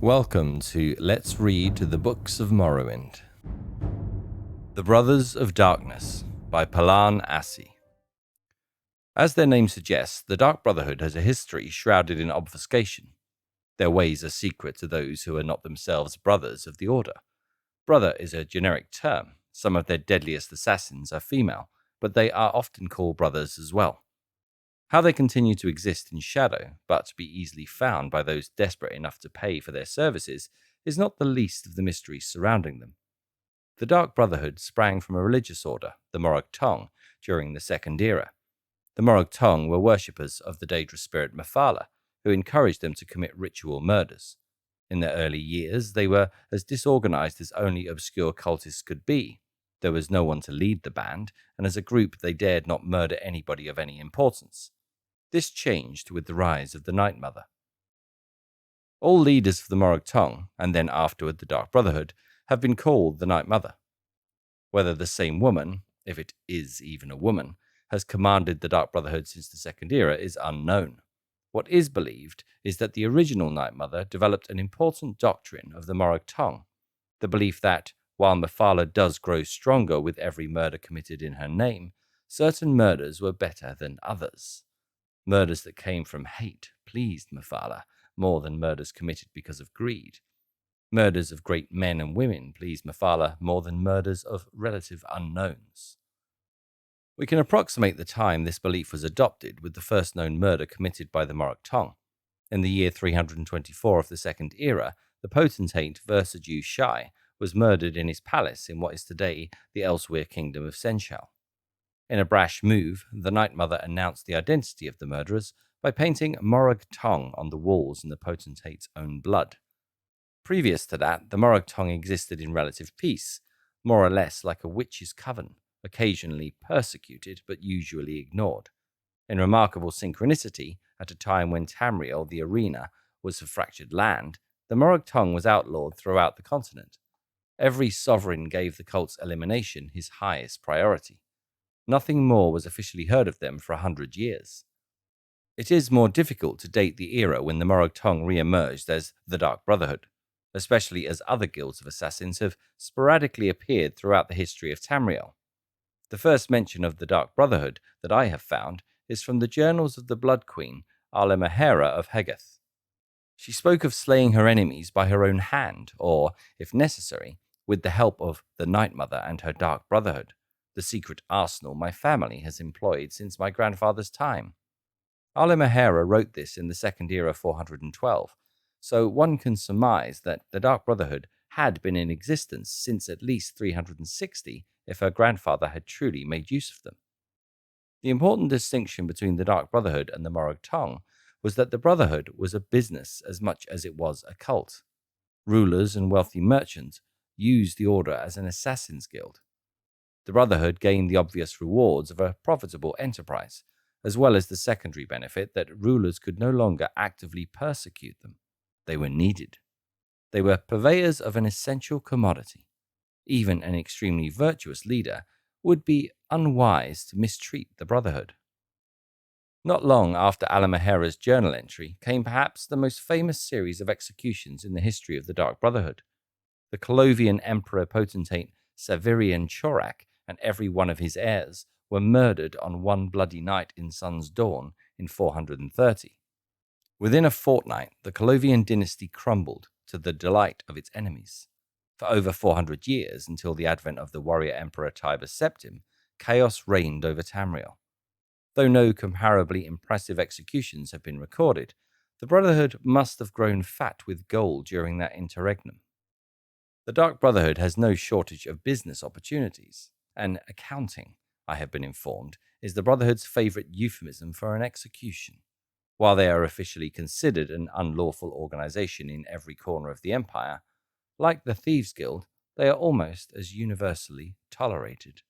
Welcome to Let's Read the Books of Morrowind. The Brothers of Darkness by Palan Assi. As their name suggests, the Dark Brotherhood has a history shrouded in obfuscation. Their ways are secret to those who are not themselves brothers of the Order. Brother is a generic term. Some of their deadliest assassins are female, but they are often called brothers as well. How they continue to exist in shadow, but be easily found by those desperate enough to pay for their services, is not the least of the mysteries surrounding them. The Dark Brotherhood sprang from a religious order, the Morag Tong, during the Second Era. The Morag Tong were worshippers of the Daedra spirit Mephala, who encouraged them to commit ritual murders. In their early years, they were as disorganized as only obscure cultists could be. There was no one to lead the band, and as a group they dared not murder anybody of any importance. This changed with the rise of the Night Mother. All leaders for the Morag Tong, and then afterward the Dark Brotherhood, have been called the Night Mother. Whether the same woman, if it is even a woman, has commanded the Dark Brotherhood since the Second Era is unknown. What is believed is that the original Night Mother developed an important doctrine of the Morag Tong, the belief that, while Mephala does grow stronger with every murder committed in her name, certain murders were better than others. Murders that came from hate pleased Mephala more than murders committed because of greed. Murders of great men and women pleased Mephala more than murders of relative unknowns. We can approximate the time this belief was adopted with the first known murder committed by the Morag Tong. In the year 324 of the Second Era, the potentate Versajew Shai was murdered in his palace in what is today the Elsewhere Kingdom of Senchal. In a brash move, the Night Mother announced the identity of the murderers by painting Morag Tong on the walls in the potentate's own blood. Previous to that, the Morag Tong existed in relative peace, more or less like a witch's coven, occasionally persecuted but usually ignored. In remarkable synchronicity, at a time when Tamriel, the arena, was a fractured land, the Morag Tong was outlawed throughout the continent. Every sovereign gave the cult's elimination his highest priority. Nothing more was officially heard of them for 100 years. It is more difficult to date the era when the Morag Tong re-emerged as the Dark Brotherhood, especially as other guilds of assassins have sporadically appeared throughout the history of Tamriel. The first mention of the Dark Brotherhood that I have found is from the journals of the Blood Queen, Alemahera of Hegath. She spoke of slaying her enemies by her own hand, or, if necessary, with the help of the Night Mother and her Dark Brotherhood, the secret arsenal my family has employed since my grandfather's time. Alemahera wrote this in the Second Era 412, so one can surmise that the Dark Brotherhood had been in existence since at least 360 if her grandfather had truly made use of them. The important distinction between the Dark Brotherhood and the Morag Tong was that the Brotherhood was a business as much as it was a cult. Rulers and wealthy merchants used the order as an assassin's guild. The Brotherhood gained the obvious rewards of a profitable enterprise, as well as the secondary benefit that rulers could no longer actively persecute them. They were needed. They were purveyors of an essential commodity. Even an extremely virtuous leader would be unwise to mistreat the Brotherhood. Not long after Alemahera's journal entry came perhaps the most famous series of executions in the history of the Dark Brotherhood. The Colovian Emperor Potentate Savirian Chorak and every one of his heirs were murdered on one bloody night in Sun's Dawn in 430. Within a fortnight, the Colovian dynasty crumbled to the delight of its enemies. For over 400 years, until the advent of the warrior emperor Tiber Septim, chaos reigned over Tamriel. Though no comparably impressive executions have been recorded, the Brotherhood must have grown fat with gold during that interregnum. The Dark Brotherhood has no shortage of business opportunities, and accounting, I have been informed, is the Brotherhood's favorite euphemism for an execution. While they are officially considered an unlawful organization in every corner of the Empire, like the Thieves' Guild, they are almost as universally tolerated.